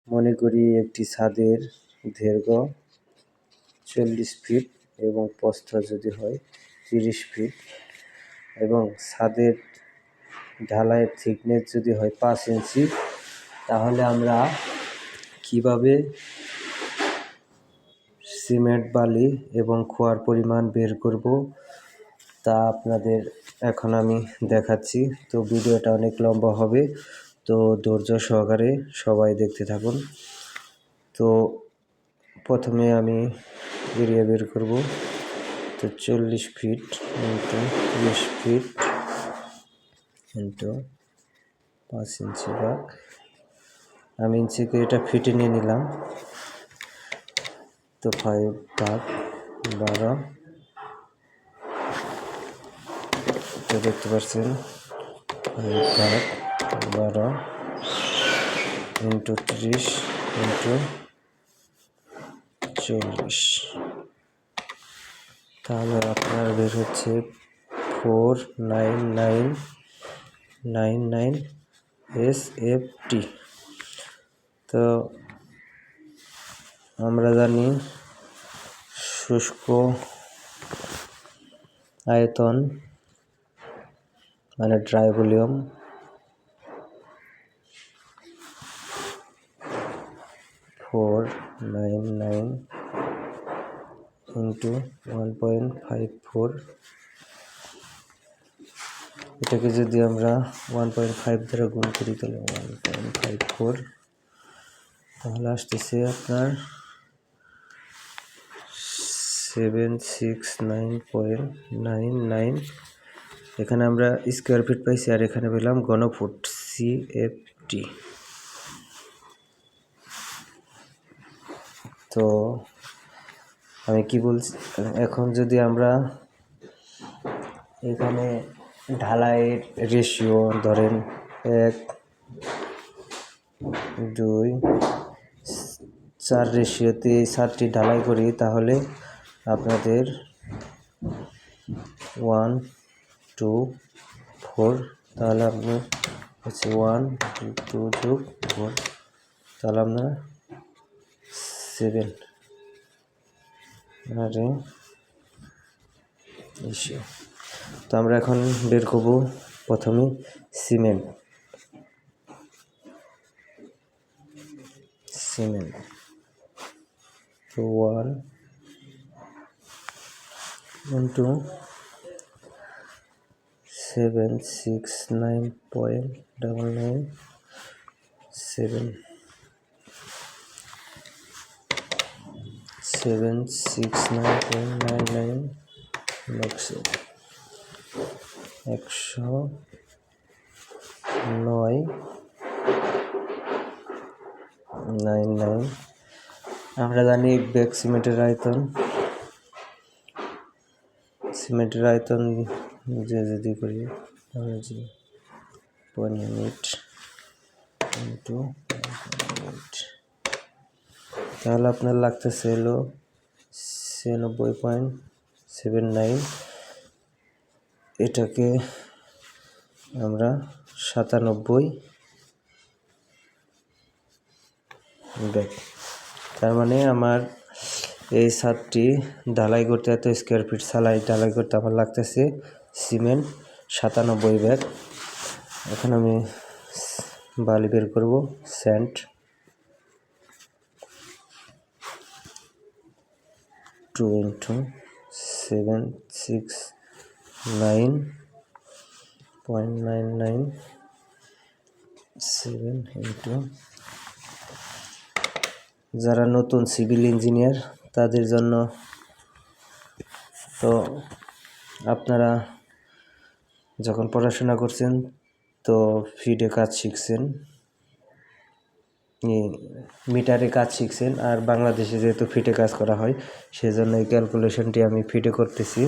মনে করি একটি ছাদের দৈর্ঘ্য 40 ফিট এবং প্রস্থ যদি হয় 30 ফিট এবং ছাদের ঢালাইয়ের থিকনেস যদি হয় 5 ইঞ্চি, তাহলে আমরা কিভাবে সিমেন্ট, বালি এবং খোয়ার পরিমাণ বের করব তা আপনাদের এখন আমি দেখাচ্ছি। তো ভিডিওটা অনেক লম্বা হবে, তো ধৈর্য সহকারে সবাই দেখতে থাকুন। তো প্রথমে আমি এরিয়া বের করব। তো 40 ফিট ইন্টু 30 ফিট ইন্টু 5 ইঞ্চি ভাগ, আমি ইঞ্চিকে এটা ফিটে নিয়ে নিলাম। তো 5 ভাগ 12, তো দেখতে পাচ্ছেন 5 ভাগ 12 ইন্টু 30 ইন্টু 40, তাহলে আপনার বের হচ্ছে 49999 SFT। তো আমরা জানি শুষ্ক আয়তন মানে ড্রাই ভলিউম 499 ইন্টু 1.54, এটাকে যদি আমরা 1.5 দ্বারা গুণ করি তাহলে 1.54, তাহলে আসতেছে আপনার 769.99। এখানে আমরা স্কোয়ার ফিট পাইছি আর এখানে পেলাম ঘনফুট CFT। তো আমি কি বলছি, এখন যদি আমরা এখানে ঢালাইয়ের রেশিও ধরেন 1, 2, 4 রেশিওতে এই ছাদটি ঢালাই করি, তাহলে আপনাদের 1, 2, 4, তাহলে আপনার হচ্ছে 1, 2 যোগ 4, তাহলে আপনার 7 রেশিও। তো আমরা এখন বের করব প্রথমে সিমেন্ট। তো 1 ইন্টু 769.99 769.99 109.99। আমরা জানি ব্যাগ সিমেন্টের আয়তন যদি করি তাহলে 0.8 ইন্টু 1.8, তাহলে আপনার লাগতেছে হলো 96.79। এটাকে আমরা 97 ব্যাগ, তার মানে আমার এই ছাদটি ঢালাই করতে এত স্কোয়ার ফিট ঢালাই করতে আমার লাগতেছে সিমেন্ট 97 ব্যাগ। এখন আমি বালি বের করব। স্যান্ড 2 ইন্টু 769.99 7 ইন্টু, যারা নতুন সিভিল ইঞ্জিনিয়ার তাদের জন্য, তো আপনারা যখন পড়াশোনা করছেন তো ফিটে কাজ শিখছেন, মিটারে কাজ শিখছেন, আর বাংলাদেশে যেহেতু ফিটে কাজ করা হয় সেজন্য এই ক্যালকুলেশনটি আমি ফিটে করতেছি।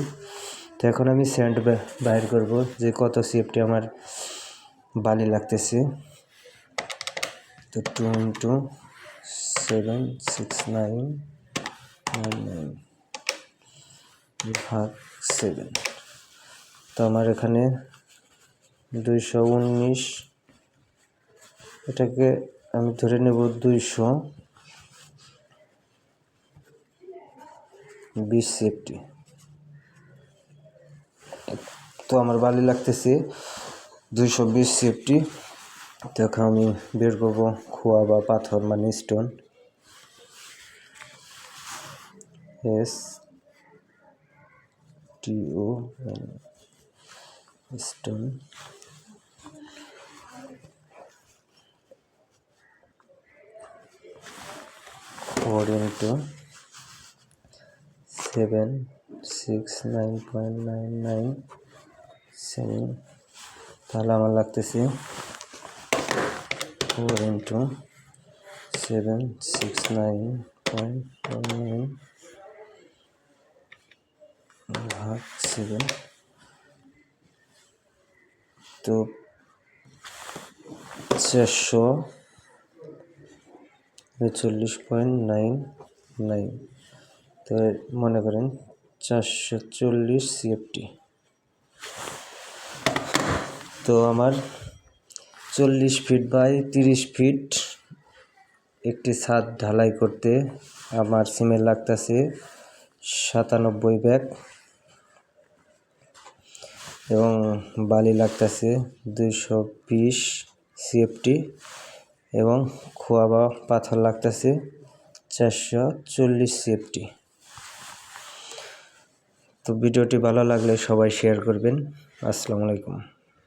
তো এখন আমি স্যান্ড বাইর করব যে কত সিএফটি আমার বালি লাগতেছে। তো 2 ইন্টু 769.99 ভাগ 7, তো আমার এখানে 219, এটাকে আমি ধরে নেব 220 CFT। তো আমার বালি লাগতেছে 220 CFT। তো এখন আমি বের করব খোয়া বা পাথর মানে স্টোন। STON stone. 4 into 769.997। তাহলে আমার লাগতেছে 4 into 769.997 ভাগ 7। তো 440.99। তো মনে করেন 440 CFT। তো আমার 40 ফিট বাই 30 ফিট একটি ছাদ ঢালাই করতে আমার সিমেন্ট লাগতেছে 97 ব্যাগ এবং বালি লাগতেছে 220 CFT এবং খোয়া বা পাথর লাগতেছে 440 CFT। তো ভিডিওটি ভালো লাগলে সবাই শেয়ার করবেন। আসসালামু আলাইকুম।